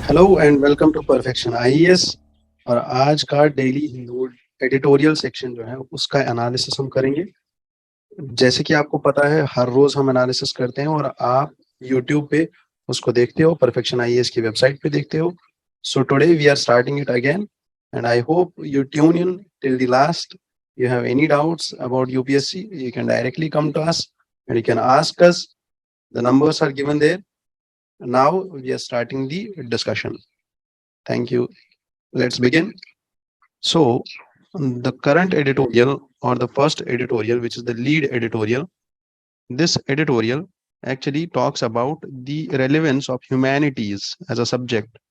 Hello and welcome to perfection IAS. और आज का डेली हिंदू एडिटोरियल सेक्शन जो है उसका एनालिसिस हम करेंगे। जैसे कि आपको पता है हर रोज हम एनालिसिस करते हैं और आप यूट्यूब पे उसको देखते हो, परफेक्शन आईएएस की वेबसाइट पे देखते हो। So today we are starting it again and I hope you tune in till the last. You have any doubts about UPSC, you can directly come to us and you can ask us. The numbers are given there. Now we are starting the discussion. Thank you. Let's begin. So, the current editorial or the first editorial, which is the lead editorial, this editorial actually talks about the relevance of humanities as a subject,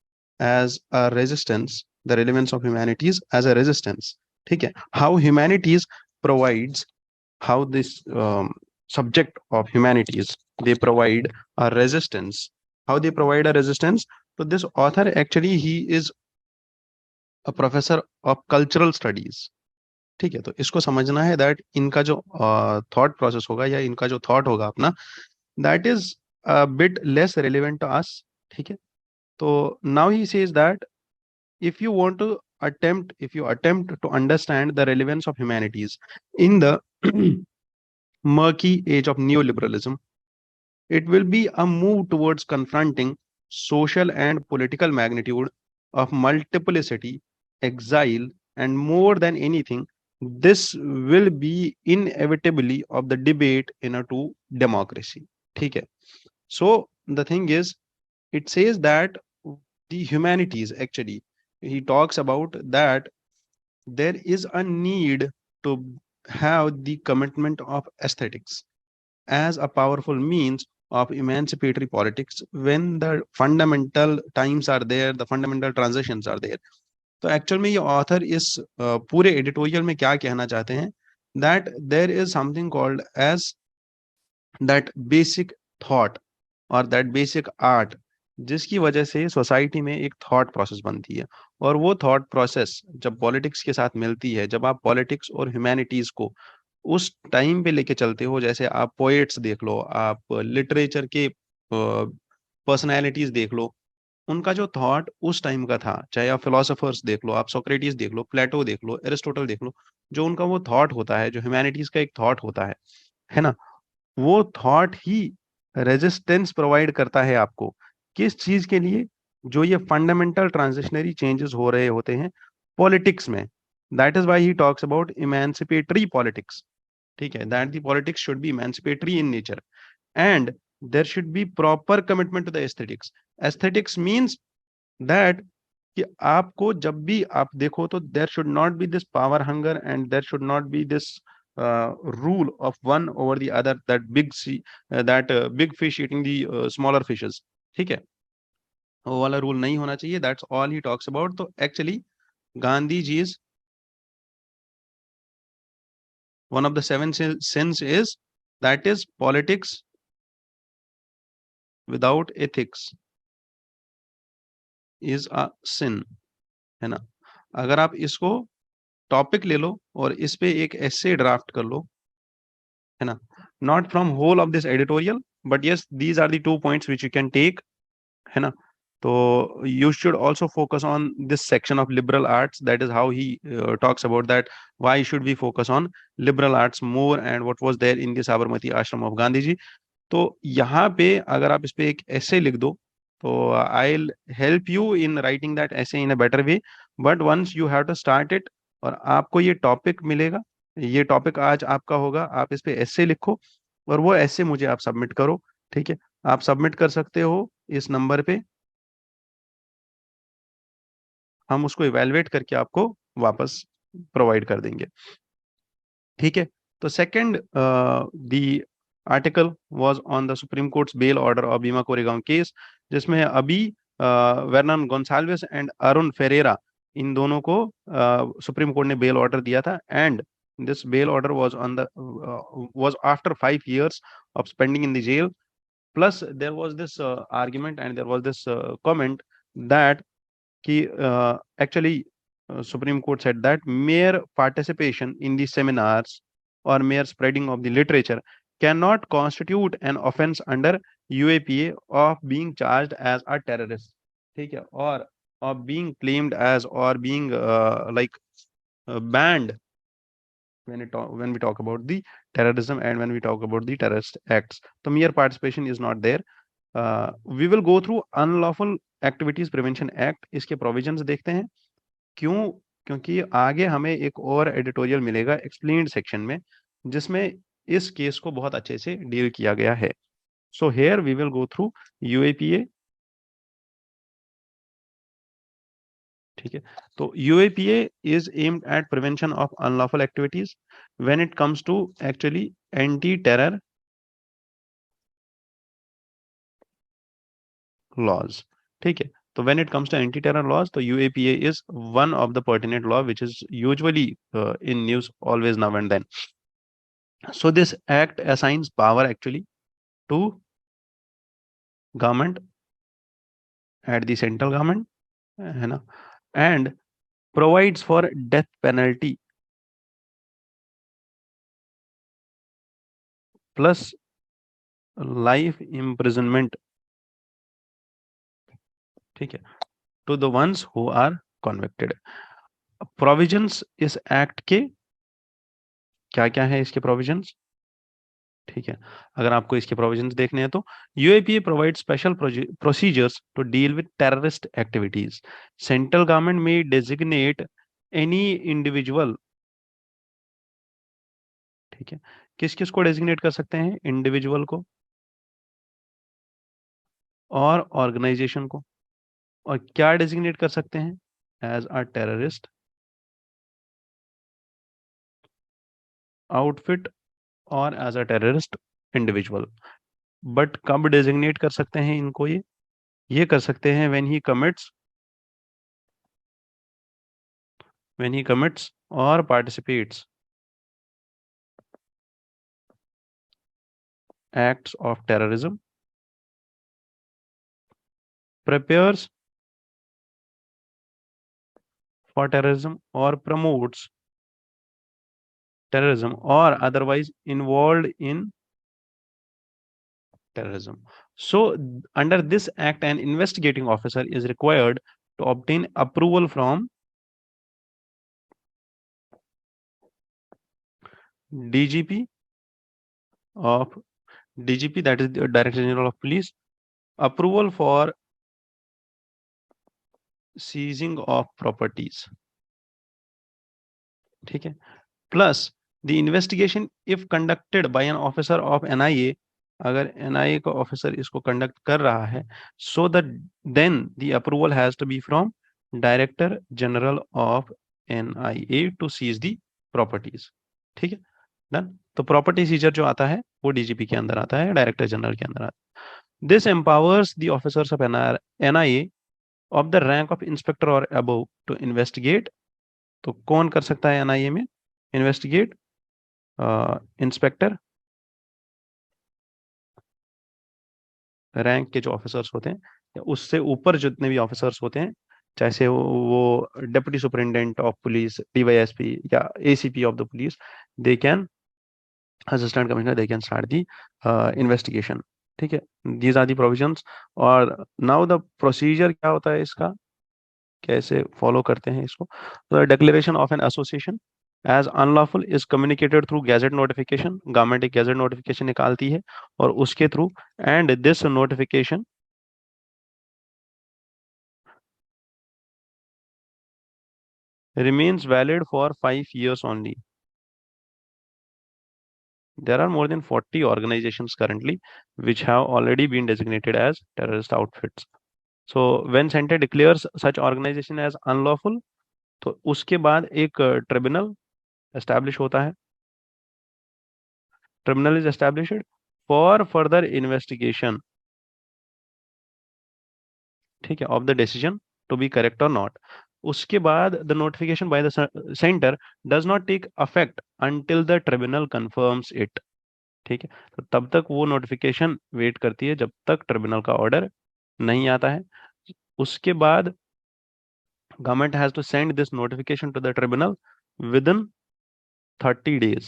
as a resistance, the relevance of humanities as a resistance. ठीक है, how humanities provides, how this subject of humanities, they provide a resistance, how they provide a resistance. So this author actually he is professor of cultural studies. ठीक है, तो इसको समझना है that इनका जो थॉट प्रोसेस होगा या इनका जो थॉट होगा अपना, that is bit less relevant to us. ठीक है, तो now he says that if you want to if you attempt to understand the relevance of humanities in the murky age of neoliberalism, it will be a move towards confronting social and political magnitude of multiplicity, exile, and more than anything, this will be inevitably of the debate in a true democracy. ठीक है, so the thing is, it says that the humanities actually, he talks about that there is a need to have the commitment of aesthetics as a powerful means of emancipatory politics when the fundamental times are there, the fundamental transitions are there. तो actual में ये author इस पूरे editorial में क्या कहना चाहते हैं, that there is something called as that basic thought और दैट बेसिक आर्ट, जिसकी वजह से सोसाइटी में एक थॉट प्रोसेस बनती है. और वो थॉट प्रोसेस जब पॉलिटिक्स के साथ मिलती है, जब आप पॉलिटिक्स और ह्यूमैनिटीज को उस टाइम पे लेके चलते हो, जैसे आप पोएट्स देख लो, आप लिटरेचर के पर्सनैलिटीज देख लो, उनका जो थॉट उस टाइम का था, चाहे आप फिलोसोफर्स देख लो, आप सोक्रेटिस देख लो, प्लेटो देख लो, एरिस्टोटल देख लो, जो उनका वो थॉट होता है, जो ह्यूमैनिटीज का एक थॉट होता है ना, वो थॉट ही रेजिस्टेंस प्रोवाइड करता है आपको. किस चीज के लिए? जो ये फंडामेंटल ट्रांजिशनरी चेंजेस हो रहे होते हैं पॉलिटिक्स में. That is why he talks about emancipatory politics. ठीक है, that the politics should be emancipatory in nature and there should be proper commitment to the aesthetics. Aesthetics means that कि आपको जब भी आप देखो तो there should not be this power hunger and there should not be this rule of one over the other, that big sea, that big fish eating the smaller fishes. ठीक है, वो वाला रूल नहीं होना चाहिए. That's all he talks about. तो actually Gandhi ji is one of the seven sins is, that is politics without ethics is a sin. है ना, अगर आप इसको टॉपिक ले लो और इस पे एक एसे ड्राफ्ट कर लो, है ना, not from whole of this editorial but yes these are the 2 points which you can take, है ना. तो you should also focus on this section of liberal arts. That is how he talks about that why should we focus on liberal arts more and what was there in the Sabarmati ashram of Gandhi ji. तो यहाँ पे अगर आप इस पे एक ऐसे लिख दो तो I'll help you in writing that essay in a better way, but once you have to start it, और आपको ये टॉपिक मिलेगा, ये टॉपिक आज आपका होगा, आप इस पे ऐसे लिखो और वो ऐसे मुझे आप सबमिट करो. ठीक है, आप सबमिट कर सकते हो इस नंबर पे, हम उसको इवेलुएट करके आपको वापस प्रोवाइड कर देंगे. ठीक है, तो second the article was on the supreme courts bail order of बीमा कोरेगांव केस, जिसमें अभी वर्नन गोंसाल्विस एंड अरुण फेरेरा, इन दोनों को सुप्रीम कोर्ट ने बेल ऑर्डर दिया था. And this bail order was on the was after 5 years of spending in the jail. Plus there was this argument and there was this comment that कि actually Supreme Court said that mere participation in the seminars or mere spreading of the literature cannot constitute an offense under UAPA of being charged as a terrorist. ठीक है, और being claimed as or being like banned when we talk about the terrorism and when we talk about the terrorist acts. So mere participation is not there. We will go through unlawful activities prevention act, इसके provisions देखते हैं। क्यों? क्योंकि आगे हमें एक और editorial मिलेगा एक्सप्लेन्ड सेक्शन में, जिसमें इस केस को बहुत अच्छे से डील किया गया है। So here we will go through UAPA. ठीक है, तो UAPA is aimed at prevention of unlawful activities when it comes to actually anti terror laws. ठीक है, तो when it comes to anti-terror laws, तो UAPA is one of the pertinent law which is usually in news always now and then. So this act assigns power actually to government at the central government, है ना, and provides for death penalty plus life imprisonment, ठीक है, to the ones who are convicted. Provisions इस act के क्या क्या है, इसके प्रोविजंस? ठीक है, अगर आपको इसके प्रोविजंस देखने हैं तो UAPA provide special procedures to deal with terrorist activities. Central government may designate any individual, ठीक है, किस किस को डेजिग्नेट कर सकते हैं? इंडिविजुअल को और ऑर्गेनाइजेशन को। और क्या डेजिग्नेट कर सकते हैं? एज अ टेररिस्ट आउटफिट और as a terrorist individual. But कब डेजिग्नेट कर सकते हैं इनको? ये कर सकते हैं when he commits or participates acts of terrorism, prepares for terrorism or promotes terrorism or otherwise involved in terrorism. So under this act, an investigating officer is required to obtain approval from DGP of DGP, that is the Director General of Police, approval for seizing of properties, ठीक है, plus the investigation if conducted by an officer of NIA, अगर NIA का officer इसको conduct कर रहा है, so that then the approval has to be from Director General of NIA to seize the properties। ठीक है, डन। तो property scissor जो आता है वो डीजीपी के अंदर आता है, डायरेक्टर जनरल के अंदर आता है। This empowers the officers of NIA of the rank of inspector और अबव टू इन्वेस्टिगेट। तो कौन कर सकता है NIA में इन्वेस्टिगेट? इंस्पेक्टर रैंक के जो ऑफिसर्स होते हैं, या उससे ऊपर जितने भी ऑफिसर्स होते हैं, चाहे से वो deputy superintendent of police, DYSP या ACP of the police, they can, assistant commissioner, they can start the investigation. ठीक है, दीज आर दी प्रोविजंस। और नाउ द प्रोसीजर क्या होता है इसका, कैसे फॉलो करते हैं इसको? तो declaration of an association as unlawful is communicated through gazette notification. Government एक गैजेट नोटिफिकेशन निकालती है और उसके through, and this notification remains valid for 5 years only. There are more than 40 organizations currently which have already been designated as terrorist outfits. So when center declares such organization as unlawful, तो उसके बाद एक tribunal establish होता है। Tribunal is established for further investigation, ठीक है, of the decision to be correct और not. उसके बाद the notification by the centre does not take effect until the tribunal confirms it. ठीक है, तो तब तक वो नोटिफिकेशन वेट करती है जब तक ट्रिब्यूनल का ऑर्डर नहीं आता है। उसके बाद government has to send this notification to the tribunal within 30 days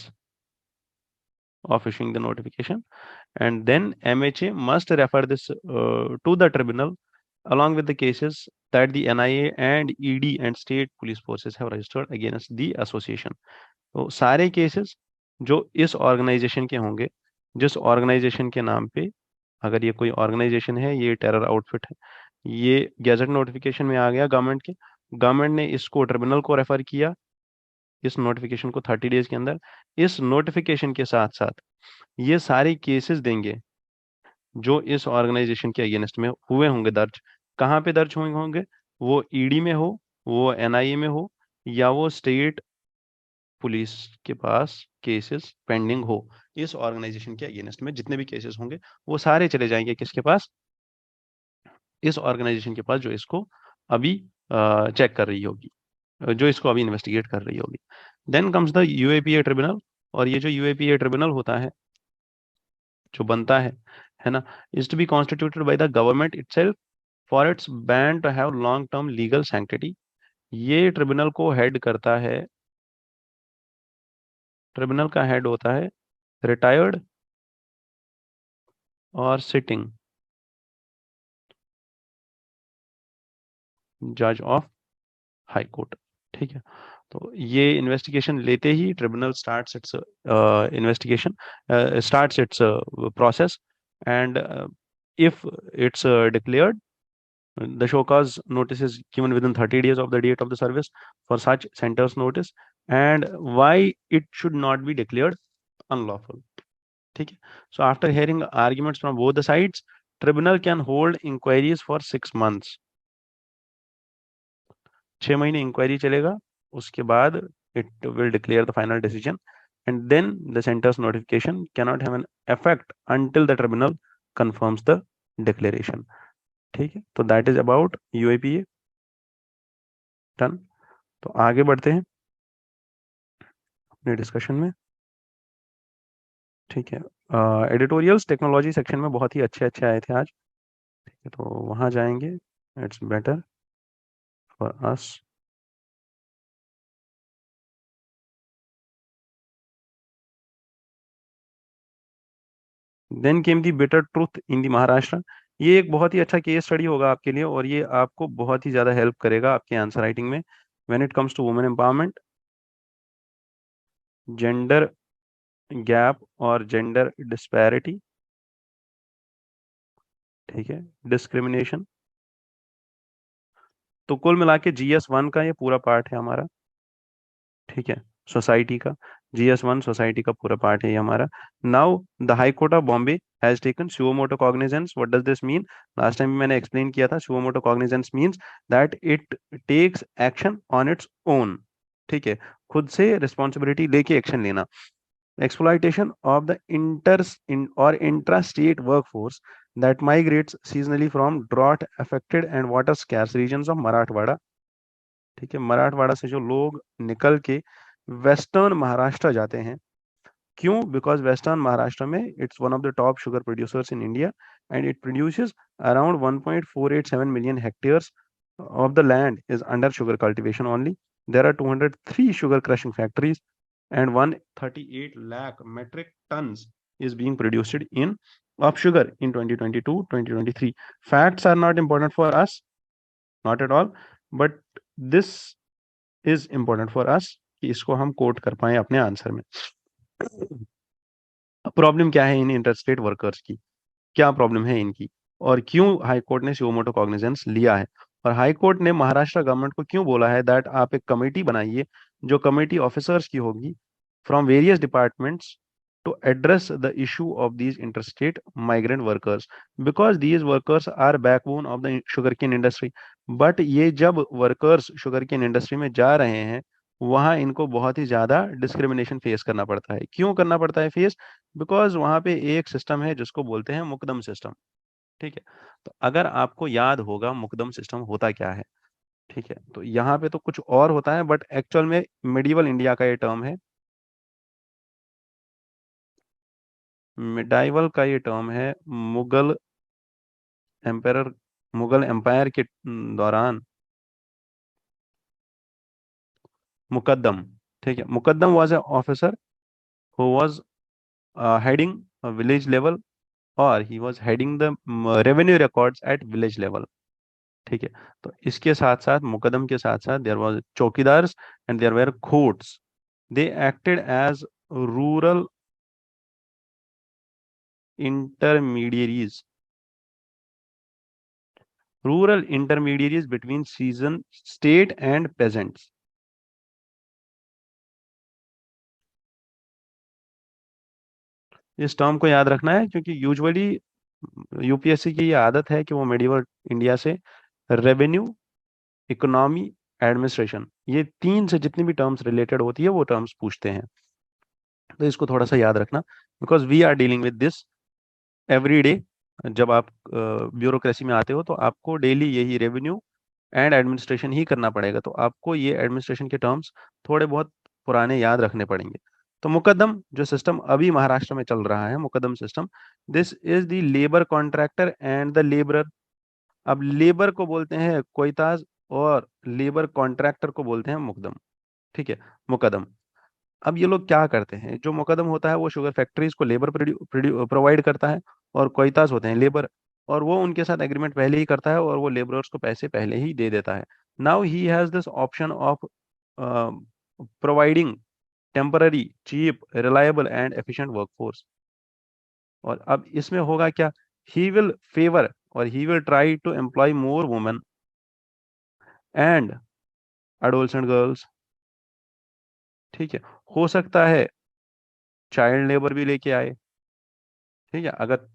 of issuing the notification, and then MHA must refer this to the tribunal along with the cases that the NIA and ED and state police forces have registered against the association. तो सारे cases जो इस organisation के होंगे, जिस organisation के नाम पे, अगर ये कोई ऑर्गेनाइजेशन है, ये टेरर आउटफिट है, ये गैजेट नोटिफिकेशन में आ गया गवर्नमेंट के, गवर्नमेंट ने इसको ट्रिब्यूनल को रेफर किया, इस नोटिफिकेशन को 30 डेज के अंदर, इस नोटिफिकेशन के साथ साथ ये सारे केसेस देंगे जो इस ऑर्गेनाइजेशन के अगेंस्ट में हुए होंगे दर्ज। कहाँ पे दर्ज हुए होंगे? वो ईडी में हो, वो एनआईए में हो, या वो स्टेट पुलिस के पास केसेस पेंडिंग हो, इस ऑर्गेनाइजेशन के अगेंस्ट में जितने भी केसेस होंगे वो सारे चले जाएंगे किसके पास? इस ऑर्गेनाइजेशन के पास जो इसको अभी चेक कर रही होगी, जो इसको अभी इन्वेस्टिगेट कर रही होगी। Then comes the UAPA tribunal. और ये जो यूएपीए ट्रिब्यूनल होता है, जो बनता है ना, is to be constituted by the government itself for its ban to have long term legal sanctity. ये ट्रिब्यूनल को हेड करता है, ट्रिब्यूनल का हेड होता है रिटायर्ड और सिटिंग जज ऑफ हाई कोर्ट। ठीक है, तो ये इन्वेस्टिगेशन लेते ही tribunal starts its investigation, starts its process, and if it's declared, the show cause notice is given within 30 days of the date of the service for such centers notice, and why it should not be declared unlawful. ठीक है, so after hearing arguments from both the sides, tribunal can hold inquiries for 6 months. 6 महीने inquiry चलेगा, उसके बाद it will declare the final decision, and then the center's notification cannot have an effect until the tribunal confirms the declaration. ठीक है, तो that is about UAPA done. तो आगे बढ़ते हैं अपने डिस्कशन में। ठीक है, एडिटोरियल्स टेक्नोलॉजी सेक्शन में बहुत ही अच्छे अच्छे आए थे आज। ठीक है, तो वहां जाएंगे, it's better for us. Then came the bitter truth in the Maharashtra. ये एक बहुत ही अच्छा केस स्टडी होगा आपके लिए, और ये आपको बहुत ही ज्यादा हेल्प करेगा आपके आंसर राइटिंग में when it comes to women empowerment, gender gap और जेंडर डिस्पैरिटी। ठीक है, डिस्क्रिमिनेशन। तो कुल मिला के GS1 का ये पूरा पार्ट है हमारा। ठीक है, सोसाइटी का GS1 सोसाइटी का पूरा पार्ट है ये हमारा। Now the high court of Bombay has taken suo motu cognizance. What does this mean? Last time मैंने एक्सप्लेन किया था, suo motu cognizance means that it takes action on its own. ठीक है, खुद से रिस्पॉन्सिबिलिटी लेके एक्शन लेना। exploitation of the or intra-state workforce that migrates seasonally from drought affected and water scarce regions of Marathwada। ठीक है, मराठवाड़ा से जो लोग निकल के वेस्टर्न महाराष्ट्र जाते हैं, क्यों? बिकॉज वेस्टर्न महाराष्ट्र में it's one of the top sugar producers in India, and it produces around 1.487 million hectares of the land is under sugar cultivation only. There are 203 sugar crushing factories, and 138 lakh metric tons is being produced in of sugar in 2022-2023. Facts are not important for us, not at all, but this is important for us कि इसको हम coat कर पाए अपने answer में। Problem क्या है इन interstate workers की, क्या प्रॉब्लम है इनकी, और क्यों हाई कोर्ट ने सुओमोटो कॉग्निजेंस लिया है, और हाई कोर्ट ने महाराष्ट्र गवर्नमेंट को क्यों बोला है दैट आप एक कमेटी बनाइए, जो कमेटी ऑफिसर्स की होगी from various departments to address the issue of these interstate migrant workers, because these workers are backbone of the sugarcane industry. But ये जब workers sugarcane industry में जा रहे हैं, वहाँ इनको बहुत ही ज्यादा डिस्क्रिमिनेशन फेस करना पड़ता है। क्यों करना पड़ता है फेस? बिकॉज वहाँ पे एक सिस्टम है जिसको बोलते हैं मुकदम सिस्टम। ठीक है, तो अगर आपको याद होगा मुकदम सिस्टम होता क्या है, ठीक है, तो यहाँ पे तो कुछ और होता है, बट एक्चुअल में मिडिवल इंडिया का ये टर्म है, मिडाइवल का ये टर्म है मुगल एम्पायर, मुगल एम्पायर के दौरान मुकद्दम। ठीक है, Muqaddam was a officer who was heading village level, or he was heading the revenue records at village level। ठीक है। तो इसके साथ साथ, मुकदम के साथ साथ, there was chowkidars and there were courts, they acted as rural intermediaries rural intermediaries between season state and peasants. इस टर्म को याद रखना है, क्योंकि यूजुअली यूपीएससी की ये आदत है कि वो मेडिवल इंडिया से रेवेन्यू, इकोनॉमी, एडमिनिस्ट्रेशन, ये तीन से जितनी भी टर्म्स रिलेटेड होती है वो टर्म्स पूछते हैं। तो इसको थोड़ा सा याद रखना, because we are dealing with this every day. जब आप ब्यूरोक्रेसी में आते हो तो आपको डेली यही रेवेन्यू एंड एडमिनिस्ट्रेशन ही करना पड़ेगा, तो आपको ये एडमिनिस्ट्रेशन के टर्म्स थोड़े बहुत पुराने याद रखने पड़ेंगे। तो मुकदम जो सिस्टम अभी महाराष्ट्र में चल रहा है, मुकदम system, this is the labour contractor and the labourer. अब लेबर को बोलते हैं कोयताज और लेबर कॉन्ट्रैक्टर को बोलते हैं मुकदम। ठीक है, मुकदम। अब ये लोग क्या करते हैं, जो मुकदम होता है वो शुगर फैक्ट्रीज को लेबर प्रोवाइड करता है, और कोयतास होते हैं लेबर, और वो उनके साथ एग्रीमेंट पहले ही करता है और वो लेबरर्स को पैसे पहले ही दे देता है। Now he has this option of providing temporary, cheap, reliable and efficient workforce. और अब इसमें होगा क्या, ही विल फेवर और he will try to employ more women and adolescent girls. ठीक है, हो सकता है चाइल्ड लेबर भी लेके आए। ठीक है, अगर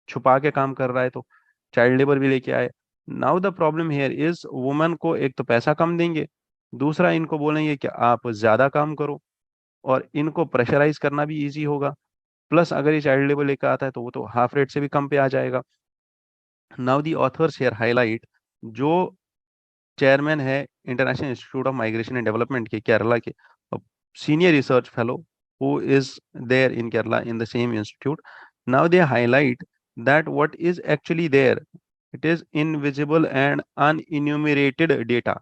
छुपा के काम कर रहा है तो चाइल्ड लेबर भी लेके आए। Now the problem here is, women को एक तो पैसा कम देंगे, दूसरा इनको बोलेंगे कि आप ज्यादा काम करो, और इनको प्रेशराइज करना भी इजी होगा। प्लस अगर ये चाइल्ड लेबर लेकर आता है तो वो तो हाफ रेट से भी कम पे आ जाएगा। Now the authors here highlight, जो चेयरमैन है international institute of migration and development के, केरला के, senior research fellow who is there in Kerala in the same institute. Now they highlight that what is actually there, it is invisible and unenumerated data,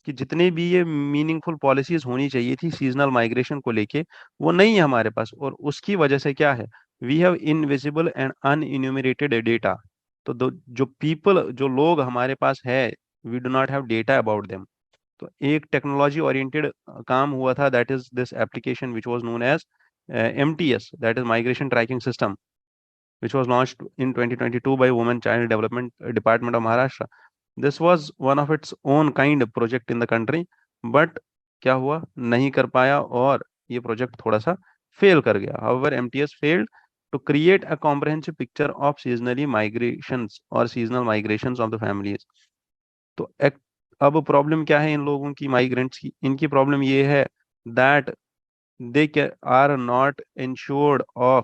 कि जितने भी ये meaningful policies होनी चाहिए थी seasonal migration को लेके, वो नहीं है हमारे पास, और उसकी वजह से क्या है, we have invisible and unenumerated data. तो जो पीपल, जो लोग हमारे पास है, we do not have data about them. तो एक टेक्नोलॉजी ओरिएंटेड काम हुआ था, that is this application which was known as MTS, that is migration tracking system, which was launched in 2022 by Women Child Development Department of Maharashtra. This was one of its own kind project in the country, but क्या हुआ, नहीं कर पाया, और ये project थोड़ा सा fail कर गया। However, MTS failed to create a comprehensive picture of seasonally migrations or seasonal migrations of the families. तो अब प्रॉब्लम क्या है इन लोगों की, माइग्रेंट्स की, इनकी प्रॉब्लम ये है that they are not ensured of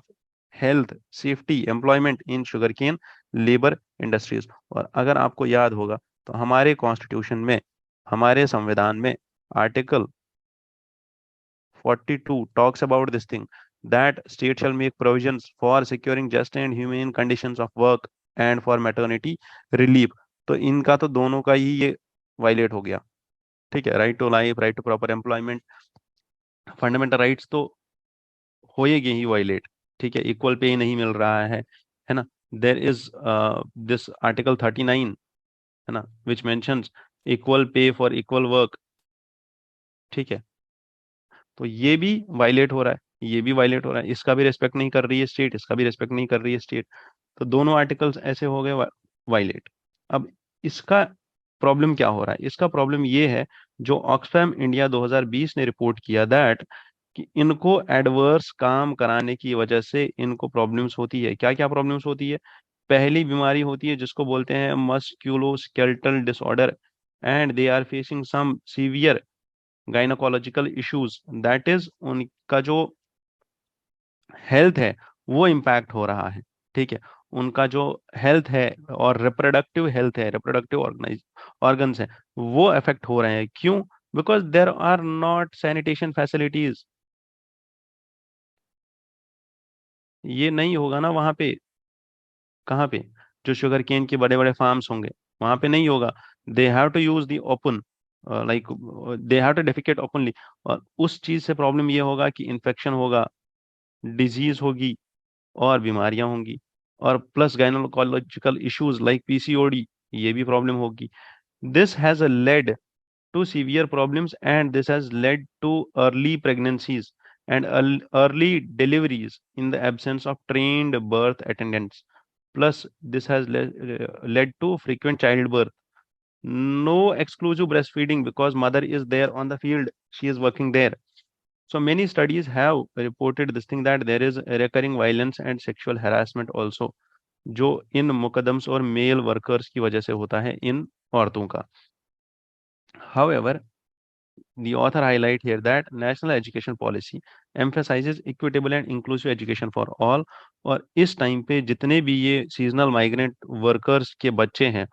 health, safety, employment in sugarcane labor industries। और अगर आपको याद होगा तो हमारे कॉन्स्टिट्यूशन में, हमारे संविधान में, article 42 talks about this thing, that state shall make provisions for securing just and humane conditions of work and for maternity relief। तो इनका तो दोनों का ही ये वायलेट हो गया। ठीक है, right to life, right to proper employment, fundamental rights तो होएगी ही वायलेट। ठीक है, इक्वल पे नहीं मिल रहा है ना। देर इज दिस आर्टिकल 39, है ना, which mentions equal pay for equal work. ठीक है, तो ये भी वायलेट हो रहा है, ये भी वायलेट हो रहा है, इसका भी रेस्पेक्ट नहीं कर रही है स्टेट, इसका भी रेस्पेक्ट नहीं कर रही है स्टेट। तो दोनों आर्टिकल्स ऐसे हो गए वायलेट। अब इसका प्रॉब्लम क्या हो रहा है, इसका प्रॉब्लम ये है, जो ऑक्सफैम इंडिया 2020 ने रिपोर्ट किया, दैट कि इनको एडवर्स काम कराने की वजह से इनको प्रॉब्लम्स होती है। क्या क्या प्रॉब्लम्स होती है, पहली बीमारी होती है जिसको बोलते हैं musculoskeletal disorder, and they are facing some severe gynaecological issues, that is उनका जो हेल्थ है वो इम्पैक्ट हो रहा है। ठीक है, उनका जो हेल्थ है और रिप्रोडक्टिव हेल्थ है, रिप्रोडक्टिव ऑर्गन्स है, वो अफेक्ट हो रहे हैं। क्यों, because there are not sanitation facilities. ये नहीं होगा ना वहां पे, कहाँ पे, जो शुगर केन के बड़े बड़े फार्म्स होंगे वहां पे नहीं होगा। They have to use the open, like they have to defecate openly, और उस चीज से प्रॉब्लम ये होगा कि इन्फेक्शन होगा, डिजीज होगी, और बीमारियां होंगी, और plus gynaecological issues like PCOD, ये भी प्रॉब्लम होगी। This has led to severe problems, and this has led to early pregnancies and early deliveries in the absence of trained birth attendants. Plus, this has led to frequent childbirth. No exclusive breastfeeding because mother is there on the field, she is working there. So many studies have reported this thing, that there is recurring violence and sexual harassment also, जो इन मुकदम्स और mail workers की वजह से होता है इन औरतों का. However, the author highlight here that national education policy emphasizes equitable and inclusive education for all. और इस टाइम पे जितने भी ये सीजनल माइग्रेंट वर्कर्स के बच्चे हैं,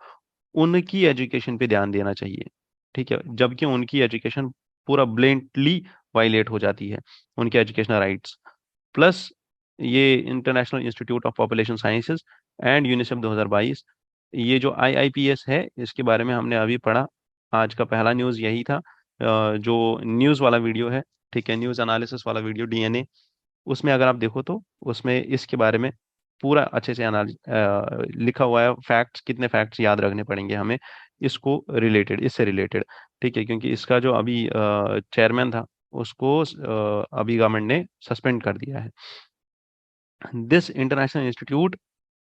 उनकी एजुकेशन पे ध्यान देना चाहिए. ठीक है, जबकि उनकी एजुकेशन पूरा ब्लेंटली वायलेट हो जाती है, उनके एजुकेशनल राइट्स. प्लस ये international institute of population sciences and UNICEF 2022, ये जो IIPS है, इसके बारे में हमने अभी पढ़ा. आज का पहला न्यूज़ यही था, जो न्यूज़ वाला वीडियो है, ठीक है, न्यूज़ एनालिसिस वाला वीडियो DNA, उसमें अगर आप देखो तो उसमें इसके बारे में पूरा अच्छे से लिखा हुआ है. फैक्ट्स, कितने फैक्ट्स याद रखने पड़ेंगे हमें इसको रिलेटेड, इससे रिलेटेड. ठीक है, क्योंकि इसका जो अभी चेयरमैन था, उसको अभी गवर्नमेंट ने सस्पेंड कर दिया है. This International Institute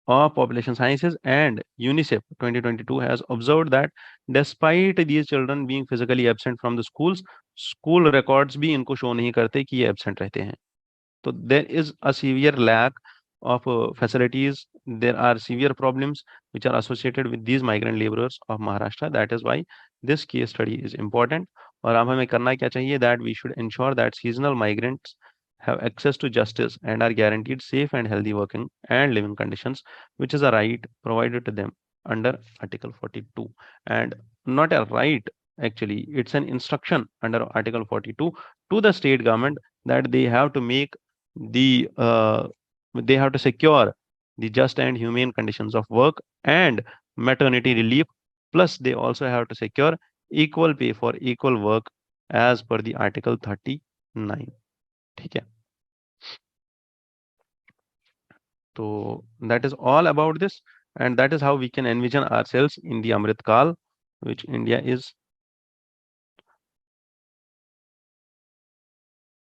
of Population Sciences and UNICEF 2022 has observed that despite these children being physically absent from the schools, school records भी इनको show नहीं करते कि ये absent रहते हैं. So there is a severe lack of facilities. There are severe problems which are associated with these migrant laborers of Maharashtra. That is why this case study is important. और अब हमें करना क्या चाहिए? That we should ensure that seasonal migrants have access to justice and are guaranteed safe and healthy working and living conditions, which is a right provided to them under Article 42. And not a right, actually, it's an instruction under Article 42 to the state government that they have to make the they have to secure the just and humane conditions of work and maternity relief. Plus, they also have to secure equal pay for equal work as per the Article 39. ठीक है, तो that is all about this, and that is how we can envision ourselves in the Amrit Kal which India is.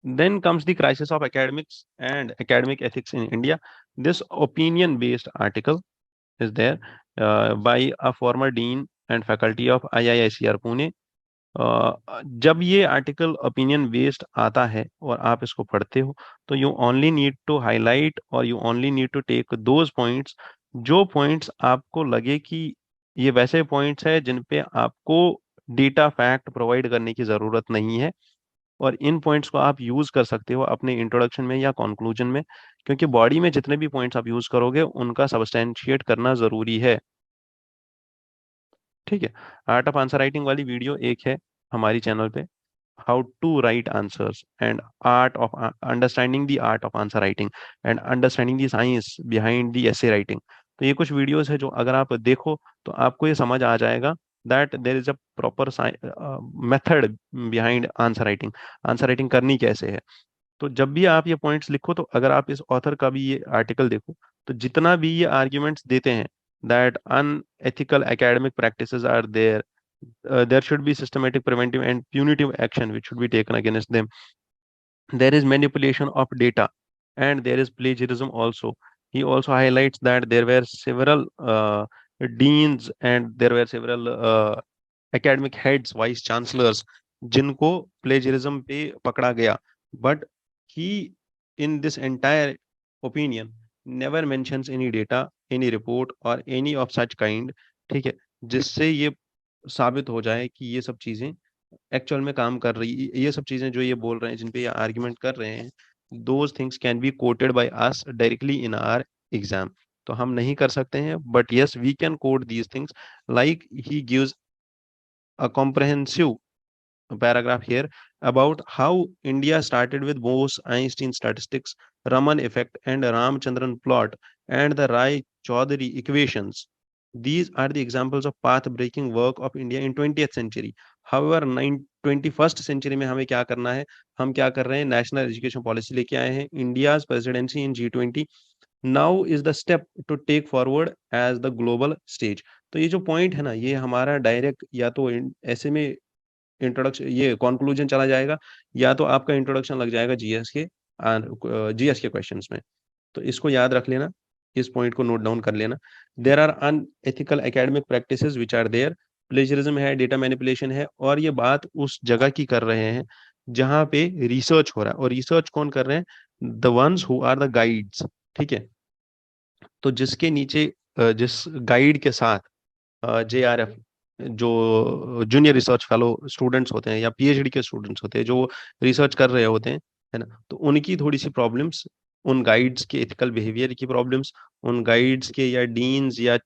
Then comes the crisis of academics and academic ethics in India. This opinion-based article is there by a former dean and faculty of IISER Pune. जब ये article opinion based आता है और आप इसको पढ़ते हो, तो you only need to highlight और you only need to take those points, जो पॉइंट्स आपको लगे कि ये वैसे पॉइंट्स है जिन पे आपको डेटा फैक्ट प्रोवाइड करने की जरूरत नहीं है, और इन पॉइंट्स को आप यूज कर सकते हो अपने इंट्रोडक्शन में या कंक्लूजन में, क्योंकि बॉडी में जितने भी पॉइंट्स आप यूज करोगे उनका सब्सटेंशिएट करना जरूरी है. ठीक है, आर्ट ऑफ आंसर राइटिंग वाली वीडियो एक है हमारी चैनल पे, how to write answers and art of understanding the art of answer writing and understanding the science behind the essay writing. तो ये कुछ वीडियोस है जो अगर आप देखो तो आपको ये समझ आ जाएगा that there is a proper method behind answer writing. Answer writing करनी कैसे है. तो जब भी आप ये पॉइंट्स लिखो, तो अगर आप इस ऑथर का भी ये आर्टिकल देखो, तो जितना भी ये आर्ग्यूमेंट्स देते हैं that unethical academic practices are there, there should be systematic preventive and punitive action which should be taken against them. There is manipulation of data and there is plagiarism also. He also highlights that there were several deans and there were several academic heads, vice chancellors, जिनको plagiarism पे पकड़ा गया, but he in this entire opinion never mentions any data, any report or any of such kind. ठीक है, जिससे ये साबित हो जाए कि ये सब चीजें एक्चुअल में काम कर रही, ये सब चीजें जो ये बोल रहे हैं, जिन पे ये आर्ग्यूमेंट कर रहे हैं, those things can be quoted by us directly in our exam. तो हम नहीं कर सकते हैं, but yes we can quote these things. Like he gives a comprehensive paragraph here about how India started with Bose-Einstein statistics, Raman effect, and Ramchandran plot, and the Rai-Chaudhary equations. These are the examples of path-breaking work of India in 20th century. However, 21st century में हमें क्या करना है, हम क्या कर रहे हैं, नेशनल एजुकेशन पॉलिसी लेके आए हैं, India's presidency in G20, now is the step to take forward as the global stage. तो ये जो पॉइंट है ना, ये हमारा डायरेक्ट या तो ऐसे में इंट्रोडक्शन, ये कंक्लूजन चला जाएगा, या तो आपका इंट्रोडक्शन लग जाएगा जीएस के क्वेश्चंस में। तो इसको याद रख लेना, इस पॉइंट को नोट डाउन कर लेना। There are unethical academic practices which are there, plagiarism है, डेटा मैनिपुलेशन है, और ये बात उस जगह की कर रहे हैं जहां पे रिसर्च हो रहा है। और रिसर्च कौन कर रहे हैं? The ones who are the guides. ठीक है, तो जिसके नीचे जिस गाइड के साथ JRF, जो जूनियर रिसर्च फेलो स्टूडेंट्स होते हैं या PhD के स्टूडेंट्स होते हैं जो रिसर्च कर रहे होते हैं, है ना, तो उनकी थोड़ी सी प्रॉब्लम्स, उन गाइड्स के एथिकल बिहेवियर की प्रॉब्लम्स, उन गाइड्स के या डीन्स या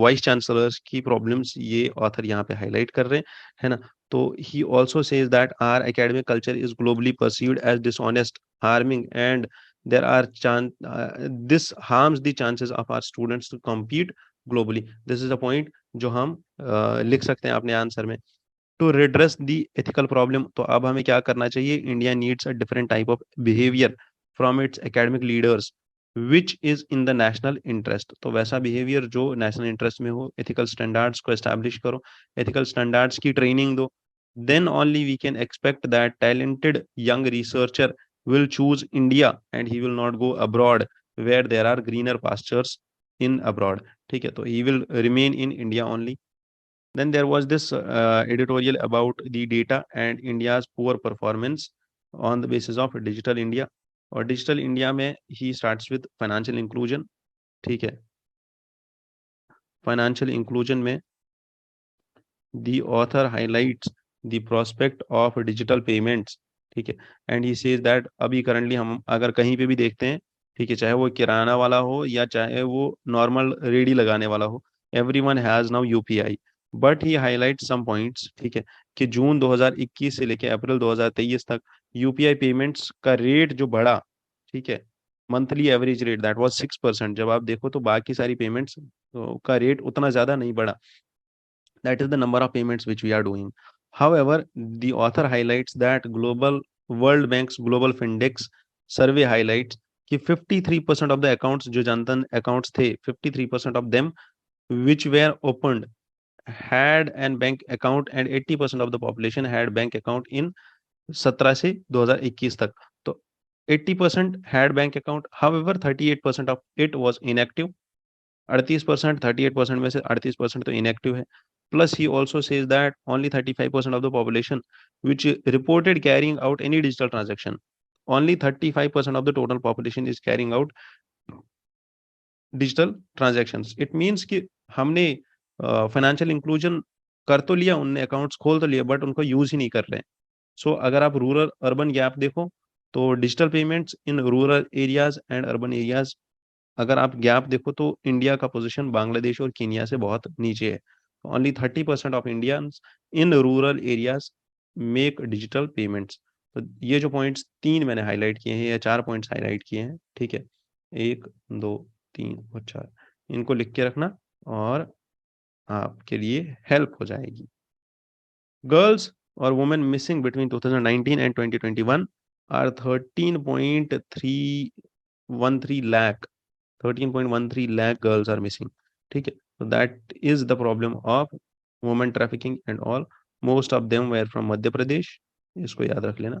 वाइस चांसलर्स की प्रॉब्लम्स, ये ऑथर यहाँ पे हाईलाइट कर रहे हैं, है ना। तो he also says that our academic culture is globally perceived as dishonest, harming, and there are this harms the chances of our students to compete globally. This is a point जो हम लिख सकते हैं अपने आंसर में। To redress the ethical problem, तो अब हमें क्या करना चाहिए? India needs a different type of behaviour from its academic leaders which is in the national interest. तो वैसा बिहेवियर जो नेशनल इंटरेस्ट में हो। एथिकल स्टैंडर्ड्स को एस्टैब्लिश करो, एथिकल स्टैंडर्ड्स की ट्रेनिंग दो, then only we can expect that talented young researcher will choose India and he will not go abroad where there are greener pastures in abroad. ठीक है, तो he will remain in India only. Then there was this editorial about the data and India's poor performance on the basis of digital India. और digital India में he starts with financial inclusion. ठीक है, financial inclusion में the author highlights the prospect of digital payments। ठीक है, and he says that अभी currently हम अगर कहीं पे भी देखते हैं, ठीक है, चाहे वो किराना वाला हो या चाहे वो नॉर्मल रेडी लगाने वाला हो, everyone has now UPI। But he highlight some points, ठीक है, कि जून 2021 से लेके अप्रैल 2023 तक UPI पेमेंट्स का रेट जो बढ़ा, ठीक है, monthly average rate that was 6%। जब आप देखो तो बाकी सारी पेमेंट्स का रेट उतना ज्यादा नहीं बढ़ा। That is the number of payments which we are doing. However, the author highlights that global World Bank's Global Findex survey highlights कि 53% of the accounts जो जनधन accounts थे, 53% of them which were opened had an bank account and 80% of the population had bank account in 17 से 2021 तक। तो 80% had bank account, however 38% of it was inactive। 38%, 38% में से 38% तो inactive है। Plus, he also says that only 35% of the population which reported carrying out any digital transaction, only 35% of the total population is carrying out digital transactions. It means कि हमने financial inclusion कर तो लिया, उनने accounts खोल तो लिया, but उनको यूज ही नहीं कर रहे हैं। सो अगर आप रूरल अर्बन गैप देखो तो digital payments in rural areas and urban areas, अगर आप गैप देखो तो इंडिया का पोजीशन बांग्लादेश और कीनिया से बहुत नीचे है। Only 30% of Indians in rural areas make digital payments. तो ये जो पॉइंट्स तीन मैंने हाईलाइट किए हैं या चार पॉइंट्स हाईलाइट किए हैं, ठीक है, 1 2 3 और 4, इनको लिख के रखना और आपके लिए हेल्प हो जाएगी। गर्ल्स और women missing between 2019 and 2021 are 13.313 lakh, 13.13 lakh girls are missing। ठीक है, so that is the problem of women trafficking and all। most of them were from Madhya Pradesh, इसको याद रख लेना।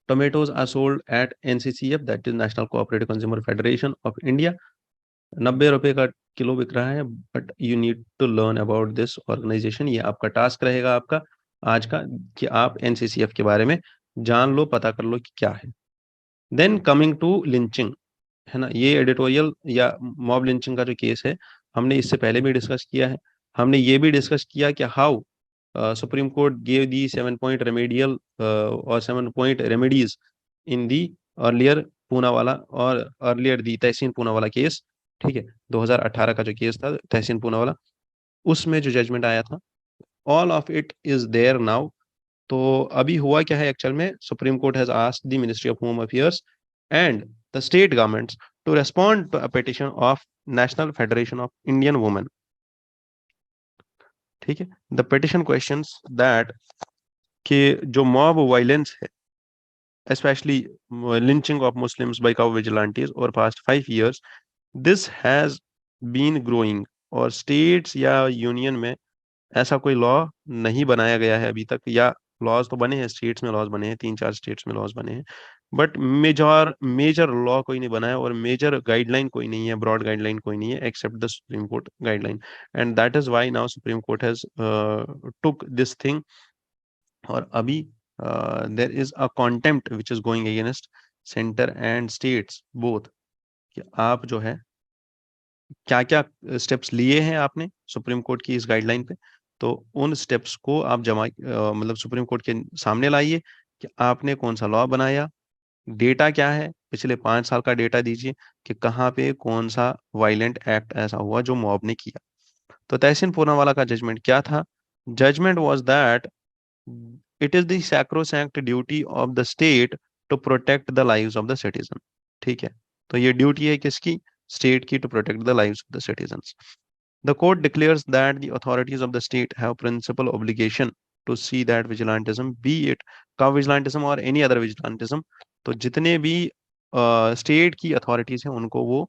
tomatoes are sold at NCCF, that is National Cooperative Consumer Federation of India। 90 रुपए का kilo बिक रहा है, but you need to learn about this organisation. ये आपका टास्क रहेगा आपका आज का, कि आप NCCF के बारे में जान लो, पता कर लो कि क्या है। देन कमिंग टू लिंचिंग, है ना, ये एडिटोरियल या मॉब लिंचिंग का जो केस है, हमने इससे पहले भी डिस्कस किया है। हमने ये भी डिस्कस किया कि how supreme court gave the 7 point remedial और 7 point remedies in the earlier Poonawalla और अर्लियर दी तहसीन पूनावाला केस। ठीक है, 2018 का जो केस था तहसीन पूनावाला, उसमें जो जजमेंट आया था, all of it is there now. तो अभी हुआ क्या है एक्चुअल में? Supreme court has asked the ministry of home affairs and the state governments to respond to a petition of National Federation of Indian Women। ठीक है, the petition questions that कि जो मॉब वायलेंस है especially lynching of Muslims by cow vigilantes over past 5 years, this has been growing. और states या union में ऐसा कोई लॉ नहीं बनाया गया है अभी तक, या लॉज तो बने हैं, स्टेट्स में लॉज बने हैं, 3-4 स्टेट्स में लॉज बने हैं, बट मेजर मेजर लॉ कोई नहीं बना है, और मेजर गाइडलाइन कोई नहीं है, ब्रॉड गाइडलाइन कोई नहीं है, except the supreme court guideline. And that is why now supreme court has took this thing. और अभी there is a contempt which is going against centre and states both, कि आप जो है क्या क्या स्टेप्स लिए हैं आपने सुप्रीम कोर्ट की इस गाइडलाइन पे, तो उन स्टेप्स को आप मतलब सुप्रीम कोर्ट के सामने लाइए कि आपने कौन सा लॉ बनाया, डेटा क्या है, पिछले 5 साल का डेटा दीजिए कि कहाँ पे कौन सा वायलेंट एक्ट ऐसा हुआ जो मॉब ने किया. तो तहसीन पूनावाला का जजमेंट क्या था? Judgement was that it is the sacrosanct duty of the state to protect the lives of the citizen. ठीक है, तो ये ड्यूटी है किसकी? स्टेट की, to protect the lives of the citizens. The court declares that the authorities of the state have principal obligation to see that vigilantism, be it cow vigilantism or any other vigilantism, तो जितने भी state की authorities हैं उनको वो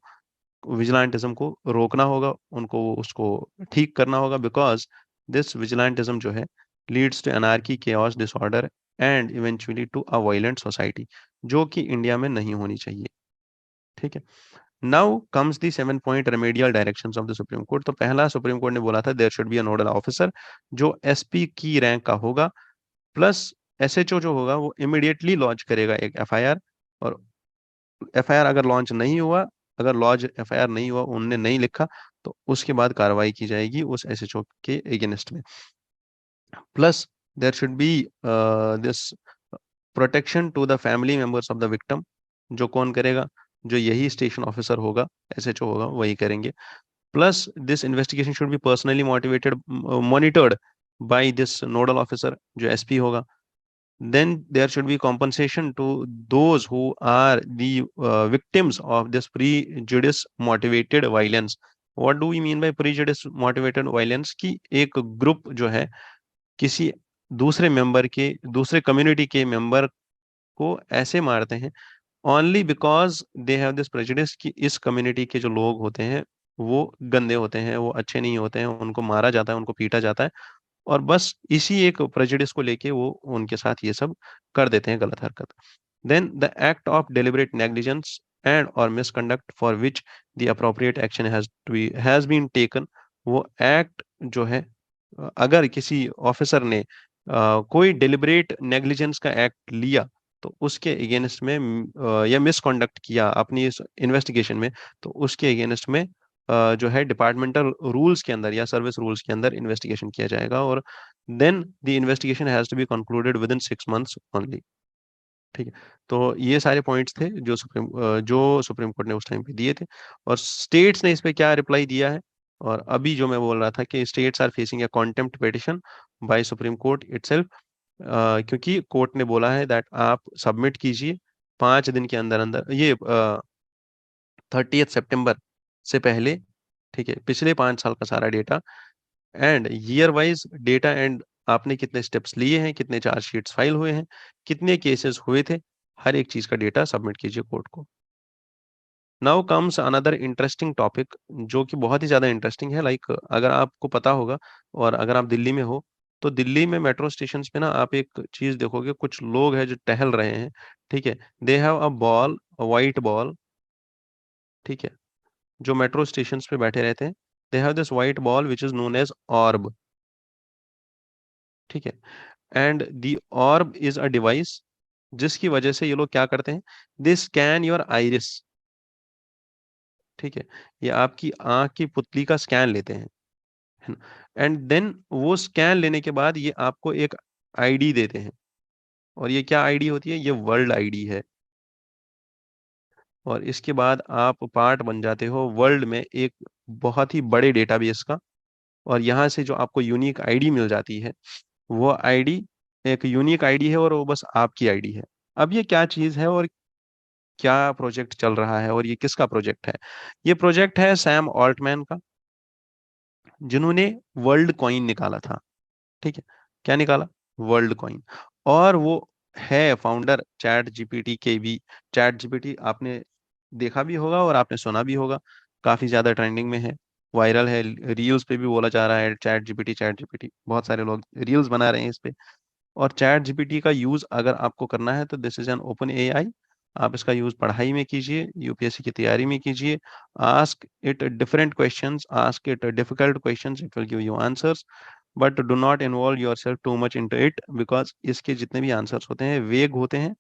vigilantism को रोकना होगा, उनको उसको ठीक करना होगा, बिकॉज दिस विजिलेंटिज्म जो है leads to anarchy, chaos, disorder and eventually to a violent society, जो कि इंडिया में नहीं होनी चाहिए. ठीक है. Now comes the 7 point remedial directions of the supreme court. तो पहला, सुप्रीम कोर्ट ने बोला था there should be a nodal officer जो एसपी की रैंक का होगा, प्लस एसएचओ जो होगा वो इमीडिएटली लॉन्च करेगा एक एफआईआर. और एफआईआर अगर लॉन्च नहीं हुआ, अगर लॉन्च एफआईआर नहीं हुआ, उनने नहीं लिखा, तो उसके बाद कार्रवाई की जाएगी उस एसएचओ के अगेंस्ट में. Plus there should be this protection to the family members of the victim. जो कौन करेगा? जो यही स्टेशन ऑफिसर होगा, एसएचओ होगा, वही करेंगे. Plus this investigation should be personally motivated, monitored by this nodal officer जो एसपी होगा. Then there should be compensation to those who are the victims of this prejudice motivated violence. What do we mean by prejudice motivated violence? कि एक group जो है किसी दूसरे member के, दूसरे कम्युनिटी के मेंबर को ऐसे मारते हैं only because they have this prejudice, कि इस कम्युनिटी के जो लोग होते हैं वो गंदे होते हैं, वो अच्छे नहीं होते हैं, उनको मारा जाता है, उनको पीटा जाता है, और बस इसी एक प्रेजुडिस को लेके वो उनके साथ ये सब कर देते हैं गलत हरकत. Then the act of deliberate negligence and और misconduct for which the appropriate action has been taken. वो एक्ट जो है, अगर किसी ऑफिसर ने कोई डेलिबरेट नेग्लिजेंस का एक्ट लिया, तो उसके अगेंस्ट में या मिसकंडक्ट किया अपनी इस इन्वेस्टिगेशन में, तो उसके अगेंस्ट में जो है डिपार्टमेंटल रूल्स के अंदर या सर्विस रूल्स के अंदर इन्वेस्टिगेशन किया जाएगा. और then the investigation has to be concluded within 6 months only. ठीक है. तो ये सारे पॉइंट्स थे जो सुप्रीम कोर्ट ने उस टाइम पे दिए थे. और स्टेट्स ने इस पे क्या रिप्लाई दिया है, और अभी जो मैं बोल रहा था कि states are facing a contempt petition by supreme court itself, क्योंकि कोर्ट ने बोला है दैट आप सबमिट कीजिए 5 दिन के अंदर अंदर, ये 30 सितंबर से पहले. ठीक है, पिछले 5 साल का सारा data and year wise data, and आपने कितने स्टेप्स लिए हैं, कितने चार्जशीट्स फाइल हुए हैं, कितने केसेस हुए थे, हर एक चीज का डेटा सबमिट कीजिए कोर्ट को. Now comes another interesting topic, जो कि बहुत ही ज्यादा इंटरेस्टिंग है. लाइक अगर आपको पता होगा, और अगर आप दिल्ली में हो, तो दिल्ली में मेट्रो स्टेशन पे ना आप एक चीज देखोगे, कुछ लोग हैं जो टहल रहे हैं. ठीक है, they have a ball, a white ball. ठीक है, जो मेट्रो स्टेशन पे बैठे रहते हैं, they have this white ball which is known as orb. ठीक है, and the orb is a device जिसकी वजह से ये लोग क्या करते हैं, दे स्कैन योर आइरिस. ठीक है, ये आपकी आंख की पुतली का स्कैन लेते हैं, है ना. एंड देन वो स्कैन लेने के बाद ये आपको एक आईडी देते हैं. और ये क्या आईडी होती है? ये वर्ल्ड आईडी है. और इसके बाद आप पार्ट बन जाते हो वर्ल्ड में एक बहुत ही बड़े डेटाबेस का. और यहाँ से जो आपको यूनिक आईडी मिल जाती है, वो आईडी एक यूनिक आईडी है, और वो बस आपकी आईडी है. अब ये क्या चीज है, और क्या प्रोजेक्ट चल रहा है, और ये किसका प्रोजेक्ट है? ये प्रोजेक्ट है सैम ऑल्टमैन का, जिन्होंने वर्ल्ड कॉइन निकाला था. ठीक है, क्या निकाला? World coin. और वो है फाउंडर चैट जीपीटी के भी। चैट जीपीटी आपने देखा भी होगा और आपने सुना भी होगा, काफी ज्यादा ट्रेंडिंग में है, वायरल है, रील्स पे भी बोला जा रहा है चैट जीपीटी, बहुत सारे लोग रील्स बना रहे हैं इस पे। और चैट जीपीटी का यूज अगर आपको करना है तो this is an open AI. आप इसका यूज पढ़ाई में कीजिए, यूपीएससी की तैयारी में कीजिए। Ask it different questions, ask it difficult questions, it will give you answers, but do not involve yourself too much into it, because इसके जितने भी आंसर्स होते हैं वेग होते हैं,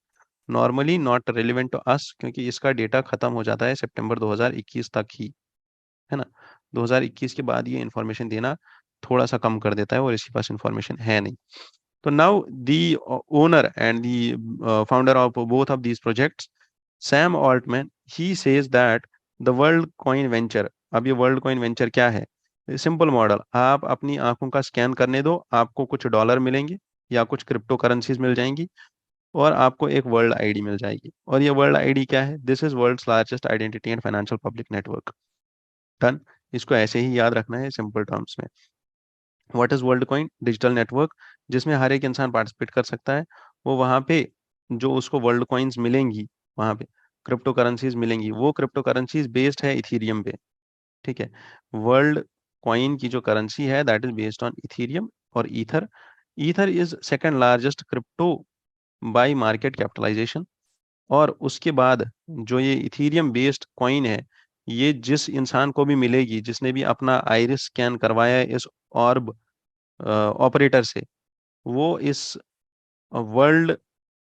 normally not relevant to us, क्योंकि इसका डेटा खत्म हो जाता है सितंबर 2021 तक ही, है ना। 2021 के बाद ये इंफॉर्मेशन देना थोड़ा सा कम कर देता है और इसके पास इंफॉर्मेशन है नहीं। So now the owner and the founder of both of these projects, Sam Altman, he says that the WorldCoin Venture, अब ये WorldCoin Venture क्या है? सिंपल मॉडल, आप अपनी आंखों का स्कैन करने दो, आपको कुछ डॉलर मिलेंगे या कुछ क्रिप्टो करेंसीज मिल जाएंगी और आपको एक वर्ल्ड आईडी मिल जाएगी। और ये वर्ल्ड आईडी क्या है? This is world's largest identity and financial public network. Done. इसको ऐसे ही याद रखना है सिंपल टर्म्स में। What is Worldcoin? Digital network जिसमें हर एक इंसान पार्टिसिपेट कर सकता है। वो वहां पे जो उसको वर्ल्ड कॉइन्स मिलेंगी, वहां पे क्रिप्टो करेंसीज मिलेंगी, वो क्रिप्टो करेंसीज बेस्ड है इथीरियम पे। ठीक है। वर्ल्ड कॉइन की जो करेंसी है that is based on Ethereum और ether. Ether is second largest crypto by market capitalization. और उसके बाद जो ये इथीरियम बेस्ड कॉइन है, ये जिस इंसान को भी मिलेगी जिसने भी अपना आइरिस स्कैन करवाया है इस ऑर्ब ऑपरेटर से, वो इस वर्ल्ड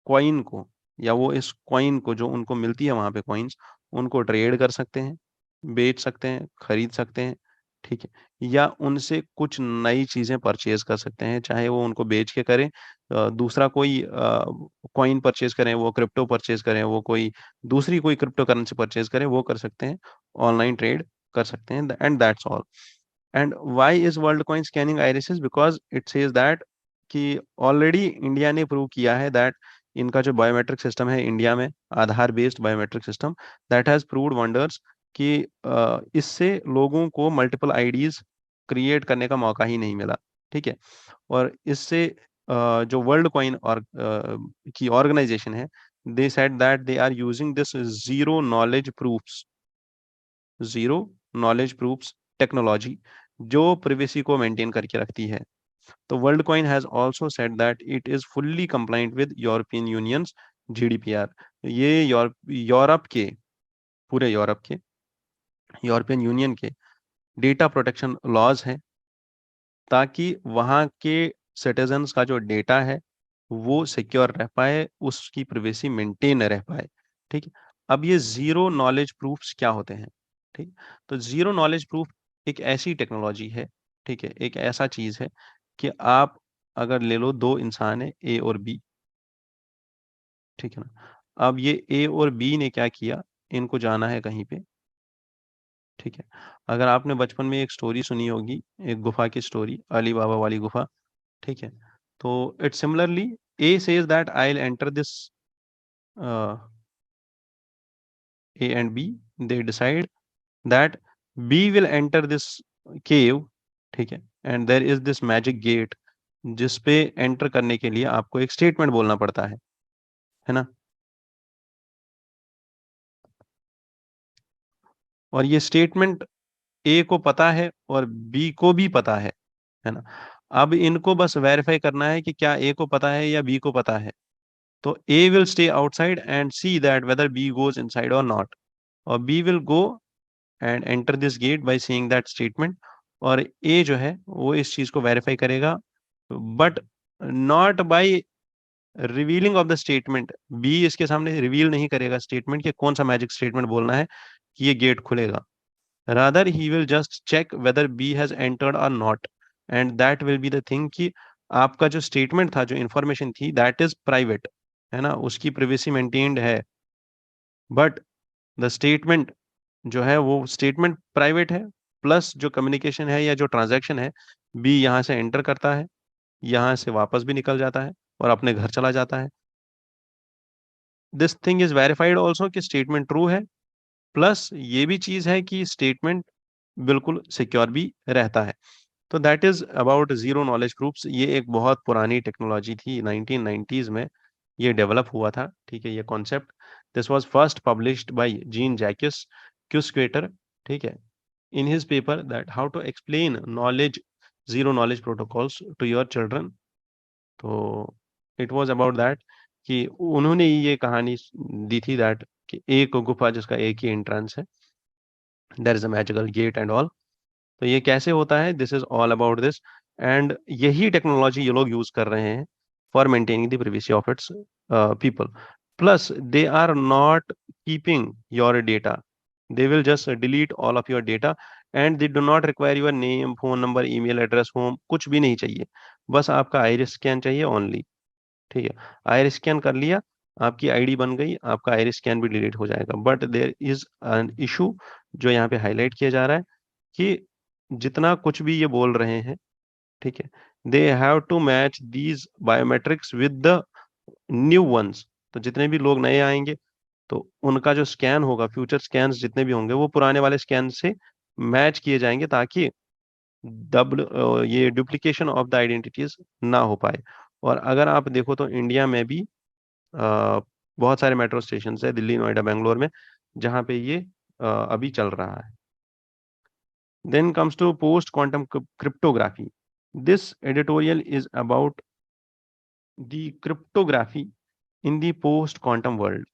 कॉइन को या वो इस कॉइन को जो उनको मिलती है वहां पे कॉइन्स, उनको ट्रेड कर सकते हैं, बेच सकते हैं, खरीद सकते हैं। ठीक है। या उनसे कुछ नई चीजें परचेज कर सकते हैं, चाहे वो उनको बेच के करें, दूसरा कोई कॉइन परचेज करें, वो क्रिप्टो परचेज करें, वो कोई दूसरी कोई क्रिप्टो करेंसी परचेज करें, वो कर सकते हैं, ऑनलाइन ट्रेड कर सकते हैं, and that's all. And why is Worldcoin scanning irises? Because it says that कि ऑलरेडी इंडिया ने प्रूव किया है दैट इनका जो बायोमेट्रिक सिस्टम है इंडिया में, Aadhaar based biometric system, that has proved wonders कि इससे लोगों को मल्टीपल आईडीज क्रिएट करने का मौका ही नहीं मिला। ठीक है। और इससे जो वर्ल्ड कॉइन और की ऑर्गेनाइजेशन है, they said that they are using this zero knowledge proofs technology, जो प्रिवेसी को मेंटेन करके रखती है। तो Worldcoin has also said that it is fully compliant with European Union's GDPR. ये यूरोप के, पूरे यूरोप के, यूरोपियन यूनियन के डेटा प्रोटेक्शन लॉज हैं, ताकि वहाँ के सिटीजन्स का जो डेटा है वो सिक्योर रह पाए, उसकी प्रिवेसी मेंटेन रह पाए। ठीक है। अब ये जीरो नॉलेज प्रूफ्स क्या होते हैं? ठीक। तो जीरो नॉलेज प्रूफ एक ऐसी टेक्नोलॉजी है, ठीक है, एक ऐसा चीज है कि आप अगर ले लो, दो इंसान है ए और बी, ठीक है ना। अब ये ए और बी ने क्या किया, इनको जाना है कहीं पे। ठीक है। अगर आपने बचपन में एक स्टोरी सुनी होगी, एक गुफा की स्टोरी, अली बाबा वाली गुफा। ठीक है। तो it similarly, A says that I will enter this, A and B, they decide that B will enter this cave, ठीक है, and there is this magic gate जिस पे एंटर करने के लिए आपको एक स्टेटमेंट बोलना पड़ता है ना। और ये स्टेटमेंट ए को पता है और बी को भी पता है ना। अब इनको बस वेरीफाई करना है कि क्या ए को पता है या बी को पता है। तो A will stay outside and see that whether B goes inside और नॉट, और B will go and enter this gate by seeing that statement. और ए जो है वो इस चीज को वेरीफाई करेगा, but not by revealing of the statement. B इसके सामने रिवील नहीं करेगा स्टेटमेंट कि कौन सा मैजिक स्टेटमेंट बोलना है कि ये गेट खुलेगा। Rather he will just check whether B has entered और not, and that will be the thing कि आपका जो स्टेटमेंट था, जो इंफॉर्मेशन थी, दैट इज प्राइवेट, है ना, उसकी प्रिवेसी मेंटेन्ड है, बट द स्टेटमेंट जो है वो स्टेटमेंट प्राइवेट है, प्लस जो कम्युनिकेशन है या जो ट्रांजैक्शन है, बी यहाँ से एंटर करता है, यहाँ से वापस भी निकल जाता है और अपने घर चला जाता है। This thing is verified also कि स्टेटमेंट ट्रू है, प्लस ये भी चीज है कि स्टेटमेंट बिल्कुल सिक्योर भी रहता है। तो that is about zero knowledge proofs. ये एक बहुत पुरानी टेक्नोलॉजी थी 1990s में। ये डेवलप हुआ था, ठीक है, ये concept. This was first published by Jean Jacques Quisquater, ठीक है, in his paper that how to explain knowledge zero knowledge protocols to your children. तो इट वाज अबाउट दैट कि उन्होंने ये कहानी दी थी दैट कि एक गुफा जिसका एक ही एंट्रेंस है, there is a magical gate and all. तो ये कैसे होता है, this is all about this. And यही टेक्नोलॉजी ये लोग यूज कर रहे हैं for maintaining the privacy of its people. Plus they are not keeping your data, they will just delete all of your data, and they do not require your name, phone number, email address, home, कुछ भी नहीं चाहिए, बस आपका iris scan चाहिए only. ठीक है, iris scan कर लिया, आपकी आईडी बन गई, आपका आइरिस स्कैन भी डिलीट हो जाएगा। But there is an issue जो यहाँ पे हाईलाइट किया जा रहा है कि जितना कुछ भी ये बोल रहे हैं, ठीक है, they have to match these biometrics with the new ones. तो जितने भी लोग नए आएंगे तो उनका जो स्कैन होगा, फ्यूचर स्कैन्स जितने भी होंगे वो पुराने वाले स्कैन से मैच किए जाएंगे, ताकि ये डुप्लीकेशन ऑफ द आइडेंटिटीज ना हो पाए। और अगर आप देखो तो इंडिया में भी बहुत सारे मेट्रो स्टेशन है, दिल्ली, नोएडा, बेंगलोर में, जहाँ पे ये अभी चल रहा है। Then comes to post-quantum cryptography. This editorial is about the cryptography in the post-quantum world.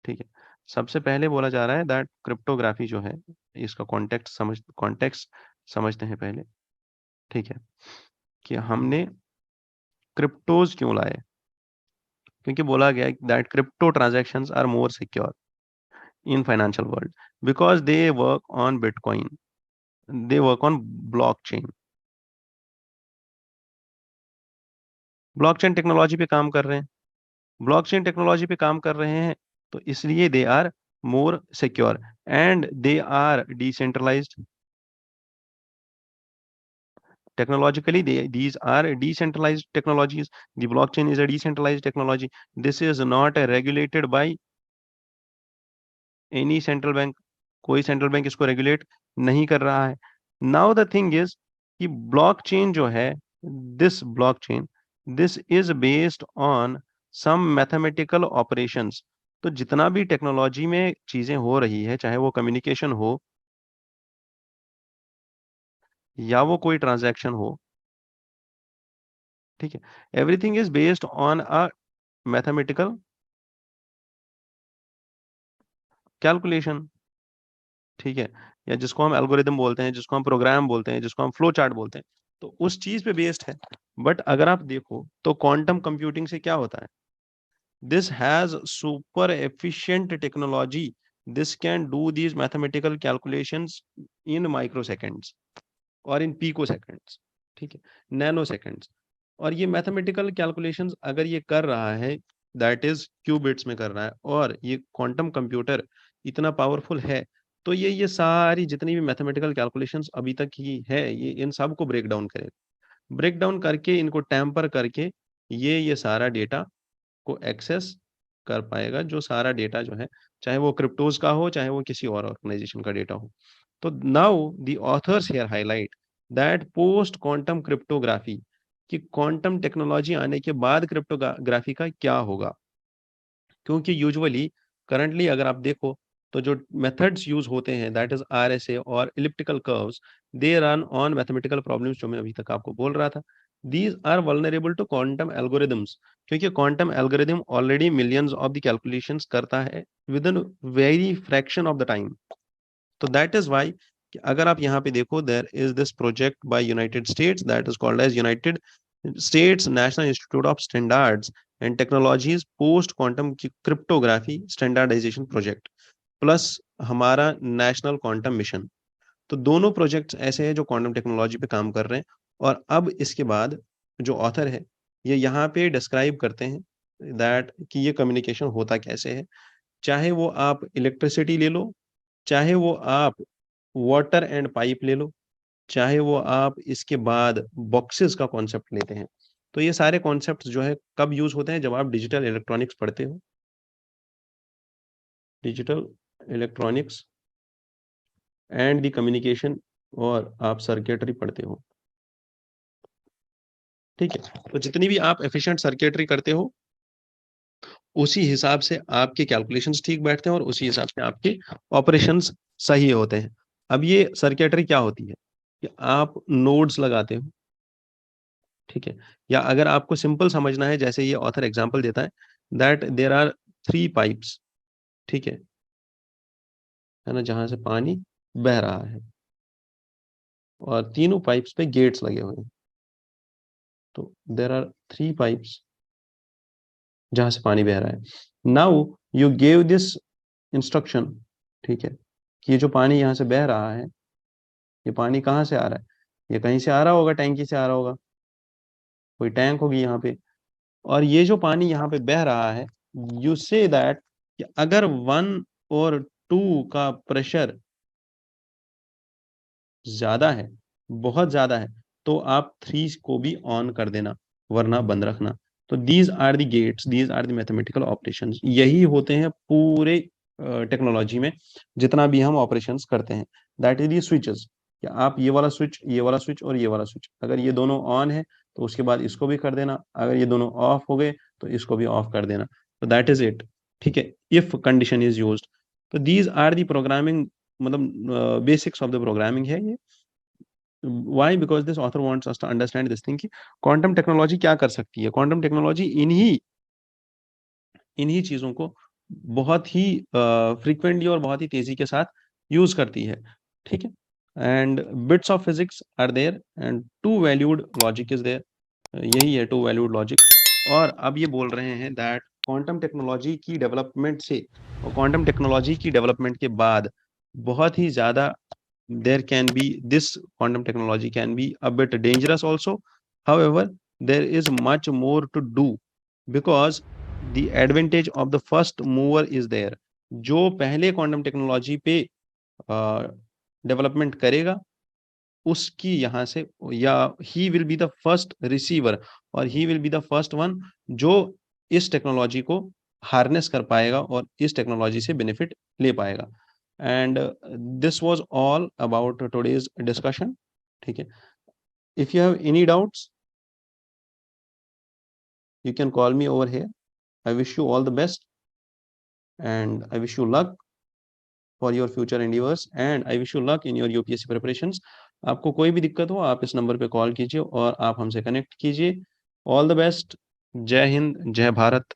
ठीक है, सबसे पहले बोला जा रहा है दैट क्रिप्टोग्राफी जो है, इसका कॉन्टेक्स्ट समझते हैं पहले। ठीक है, कि हमने क्रिप्टोज क्यों लाए, क्योंकि बोला गया that crypto transactions are more secure in financial world because they work on bitcoin, they work on blockchain, blockchain technology पे काम कर रहे हैं, ब्लॉकचेन टेक्नोलॉजी पे काम कर रहे हैं, तो इसलिए they are more secure and they are decentralised technologically. These are decentralized technologies. The blockchain is a decentralized technology. This is not regulated by any central bank. कोई सेंट्रल बैंक इसको regulate नहीं कर रहा है। नाउ द थिंग इज कि blockchain जो है, blockchain this is based on some mathematical operations. तो जितना भी टेक्नोलॉजी में चीजें हो रही है, चाहे वो कम्युनिकेशन हो या वो कोई ट्रांजैक्शन हो, ठीक है, everything is based on a mathematical calculation. ठीक है, या जिसको हम एल्गोरिदम बोलते हैं, जिसको हम प्रोग्राम बोलते हैं, जिसको हम फ्लो चार्ट बोलते हैं, तो उस चीज पे बेस्ड है। बट अगर आप देखो तो क्वांटम कंप्यूटिंग से क्या होता है, this has super efficient technology, this can do these mathematical calculations in micro seconds और इन पीको सेकेंड्स, ठीक है, नैनो सेकेंड्स। और ये मैथमेटिकल कैलकुलेशंस अगर ये कर रहा है, दैट इज क्यूबिट्स में कर रहा है, और ये क्वांटम कंप्यूटर इतना पावरफुल है, तो ये सारी जितनी भी मैथमेटिकल कैलकुलेशंस अभी तक की है, ये इन सब को ब्रेक डाउन करेगा, ब्रेक डाउन करके इनको टैम्पर करके ये सारा डेटा को एक्सेस कर पाएगा, जो सारा डेटा जो है, चाहे वो क्रिप्टोज का हो, चाहे वो किसी और ऑर्गेनाइजेशन का डेटा हो। तो now the author's here highlight that post quantum cryptography, कि क्वांटम टेक्नोलॉजी आने के बाद क्रिप्टोग्राफी का क्या होगा। क्योंकि यूजुअली करंटली अगर आप देखो तो जो मेथड्स यूज होते हैं, दैट इज आरएसए और elliptical curves, they run on mathematical problems, जो मैं अभी तक आपको बोल रहा था। These are vulnerable to quantum algorithms, क्योंकि quantum algorithm already millions of the calculations करता है within very fraction of the time. तो दैट इज वाई अगर आप यहाँ पे देखो, there is this project by United States that is called as United States National institute of standards and technologies post quantum cryptography standardisation project, plus हमारा national quantum mission. तो दोनों projects ऐसे हैं जो क्वांटम टेक्नोलॉजी पे काम कर रहे हैं। और अब इसके बाद जो ऑथर है, ये यहाँ पे डिस्क्राइब करते हैं दैट कि ये कम्युनिकेशन होता कैसे है, चाहे वो आप इलेक्ट्रिसिटी ले लो, चाहे वो आप वाटर एंड पाइप ले लो, चाहे वो आप इसके बाद बॉक्सेस का कॉन्सेप्ट लेते हैं। तो ये सारे कॉन्सेप्ट जो है कब यूज होते हैं, जब आप डिजिटल इलेक्ट्रॉनिक्स पढ़ते हो, digital electronics and the communication, और आप सर्किटरी पढ़ते हो। ठीक है, तो जितनी भी आप एफिशिएंट सर्किटरी करते हो, उसी हिसाब से आपके कैलकुलेशंस ठीक बैठते हैं और उसी हिसाब से आपके ऑपरेशंस सही होते हैं। अब ये सर्किटरी क्या होती है कि आप नोड्स लगाते हो, ठीक है, या अगर आपको सिंपल समझना है जैसे ये ऑथर एग्जांपल देता है दैट देयर आर 3 पाइप्स, ठीक है ना, जहां से पानी बह रहा है और तीनों पाइप्स पे गेट्स लगे हुए हैं। तो देयर आर 3 पाइप्स जहां से पानी बह रहा है। Now you gave this instruction, ठीक है, कि ये जो पानी यहाँ से बह रहा है, ये पानी कहाँ से आ रहा है? ये कहीं से आ रहा होगा, टैंकी से आ रहा होगा, कोई टैंक होगी यहाँ पे। और ये जो पानी यहाँ पे बह रहा है, यू से दैट कि अगर 1 और 2 का प्रेशर ज्यादा है, बहुत ज्यादा है, तो आप 3 को भी ऑन कर देना, वरना बंद रखना। तो these are the gates, these are the mathematical operations. यही होते हैं पूरे टेक्नोलॉजी में जितना भी हम ऑपरेशंस करते हैं। दैट इज दी स्विचेस, कि आप ये वाला स्विच, ये वाला स्विच और ये वाला स्विच, अगर ये दोनों ऑन है तो उसके बाद इसको भी कर देना, अगर ये दोनों ऑफ हो गए तो इसको भी ऑफ कर देना। तो दैट इज इट, ठीक है, इफ कंडीशन इज यूज्ड। तो दीज आर दी प्रोग्रामिंग, मतलब बेसिक्स ऑफ द प्रोग्रामिंग है ये। Why? Because this author wants us to understand this thing कि क्वांटम टेक्नोलॉजी क्या कर सकती है। क्वांटम टेक्नोलॉजी इन्हीं चीजों को बहुत ही फ्रीक्वेंटली और बहुत ही तेजी के साथ यूज करती है, ठीक है। And bits of physics are there and two valued logic is there, यही है टू वैल्यूड लॉजिक। और अब ये बोल रहे हैं दैट क्वांटम टेक्नोलॉजी की डेवलपमेंट से और क्वांटम टेक्नोलॉजी की डेवलपमेंट के बाद बहुत ही ज्यादा there can be this quantum technology can be a bit dangerous also. However, there is much more to do because the advantage of the first mover is there. जो पहले quantum technology पे development करेगा उसकी यहाँ से, या he will be the first receiver और he will be the first one जो इस टेक्नोलॉजी को हार्नेस कर पाएगा और इस टेक्नोलॉजी से बेनिफिट ले पाएगा। And this was all about today's discussion, ठीक है। If you have any doubts you can call me over here. I wish you all the best and I wish you luck for your future endeavors and I wish you luck in your UPSC preparations. आपको कोई भी दिक्कत हो आप इस number पे call कीजिए और आप हमसे कनेक्ट कीजिए। All the best. जय हिंद, जय भारत।